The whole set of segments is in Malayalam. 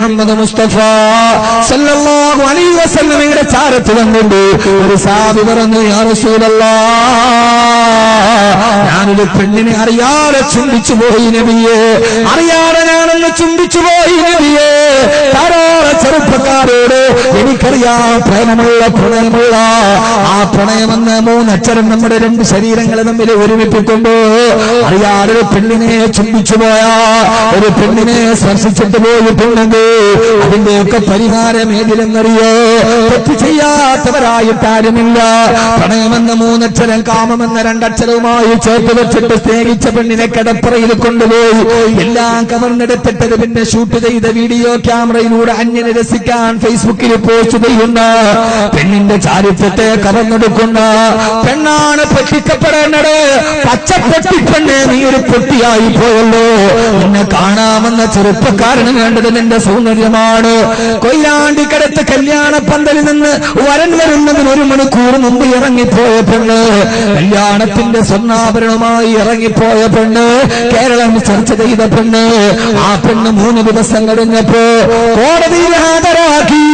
മുഹമ്മദ് മുസ്തഫ സല്ലല്ലാഹു അലൈഹി വസല്ലമയുടെ ചാരത്ത് വന്നിട്ട് ഒരു സഹാബി പറഞ്ഞു, യാ റസൂലല്ലാഹ്, ഞാനൊരു പെണ്ണിനെ അറിയാതെ ചുംബിച്ചു പോയി നബിയേ, അറിയാതെ ഞാനൊന്ന് ചുംബിച്ചു പോയി നബിയേ. ധാരാളം ചെറുപ്പക്കാരോട് എനിക്കറിയാം പ്രേമമുള്ള പ്രണയമുള്ള ആ പ്രണയമെന്ന മൂന്നക്ഷരം നമ്മുടെ രണ്ട് ശരീരങ്ങളെ തമ്മിൽ ഒരുമിപ്പിക്കൊണ്ട് അറിയാതെ ഒരു പെണ്ണിനെ ചുംബിച്ചു പോയാ, ഒരു പെണ്ണിനെ സ്പർശിച്ചിട്ട് പോയിട്ടുണ്ടെങ്കിൽ അതിന്റെയൊക്കെ പരിഹാരം ഏതിലെന്നറിയോ? തെറ്റ് ചെയ്യാത്തവരായിട്ടാരുമില്ല. പ്രണയമെന്ന മൂന്നക്ഷരം കാമമെന്ന രണ്ടക്ഷരവുമായി ചേർത്ത് വെച്ചിട്ട് സ്നേഹിച്ച പെണ്ണിനെ കിടപ്പറയിൽ കൊണ്ടുപോയി എല്ലാം കവർന്നെടുത്തിട്ടത് പിന്നെ ഷൂട്ട് ചെയ്ത വീഡിയോ ക്യാമറയിലൂടെ അന്യനെ രസിക്കാൻ ഫേസ്ബുക്കിൽ പോസ്റ്റ് ചെയ്യുന്ന പെണ്ണിന്റെ ചാരിത്രത്തെ കവർന്നെടുക്കുന്ന പെണ്ണാണ് പറ്റിക്കപ്പെടേണ്ടത്. പച്ചപ്പൊട്ടി പെണ്ണെ, നീ ഒരു പൊട്ടിയായി പോയല്ലോ. എന്നെ കാണാമെന്ന ചെറുപ്പക്കാരന് വേണ്ടത് നിന്റെ സൗന്ദര്യമാണ്. കൊയിലാണ്ടിക്കടുത്ത് കല്യാണ പന്തലിൽ നിന്ന് വരൻ വരുന്നതിന് 1 മണിക്കൂർ മുമ്പ് ഇറങ്ങിപ്പോയ പെണ്ണ്, കല്യാണത്തിന്റെ സ്വർണ്ണാഭരണവുമായി ഇറങ്ങിപ്പോയ പെണ്ണ്, കേരളം ചർച്ച ചെയ്ത പെണ്ണ്. ആ പെണ്ണ് 3 ദിവസം കഴിഞ്ഞപ്പോ കോടതിയിൽ ഹാജരാക്കി.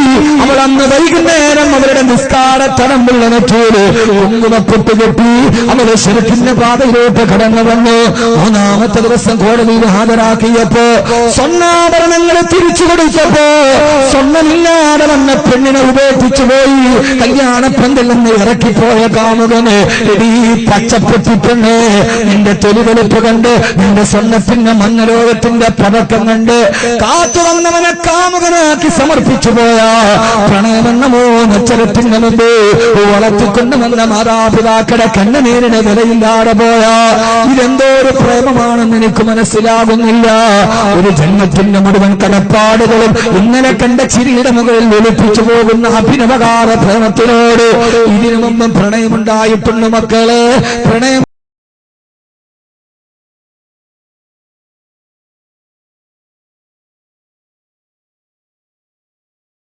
അവൾ അന്ന് വൈകുന്നേരം അവരുടെ നിസ്കാര തടമ്പുള്ള നെറ്റൂര് കുങ്കുമപ്പൊട്ട് കെട്ടി അവളെ ശരിക്കിന്റെ പാതയിലോട്ട് കടന്നു വന്നു. 3-ാമത്തെ ദിവസം കോടതിയിൽ ഹാജരാക്കിയപ്പോ സ്വർണ്ണാഭരണങ്ങൾ തിരിച്ചു കൊടുത്തപ്പോ സ്വർണ്ണമില്ലാതെ വന്ന പെണ്ണിനെ ഉപേക്ഷിച്ചു പോയി. കല്യാണപ്പന്തൽ നിന്ന് ഇറക്കിപ്പോയ കാമുകന്, എടീ പച്ചപ്പൊട്ടി പെണ്ണ്, നിന്റെ തൊലിവെളുപ്പ് കണ്ട്, നിന്റെ സ്വർണ്ണത്തിന്റെ മഞ്ഞലോകത്തിന്റെ പതക്കം കണ്ട് കാത്തു വന്നവനെ കാമുകനാക്കി സമർപ്പിച്ചു പോയാ പ്രണയമെന്ന മൂന്നക്ഷരത്തിന്റെ മുമ്പ് വളർത്തിക്കൊണ്ടുവന്ന മാതാപിതാക്കളുടെ കണ്ണുനീരിന് വിലയില്ലാതെ പോയാ ഇതെന്തോ ഒരു പ്രേമമാണെന്ന് എനിക്ക് മനസ്സിലാകുന്നില്ല. ഒരു ജന്മത്തിന്റെ മുഴുവൻ കടപ്പാടുകളും ഇന്നലെ കണ്ട ചിരിയുടെ മുകളിൽ ഒളിപ്പിച്ചു പോകുന്ന അഭിനവകാര പ്രേമത്തിനോട് ഇതിനു മുമ്പ് പ്രണയമുണ്ടായിട്ടുണ്ട് മക്കളെ. പ്രണയം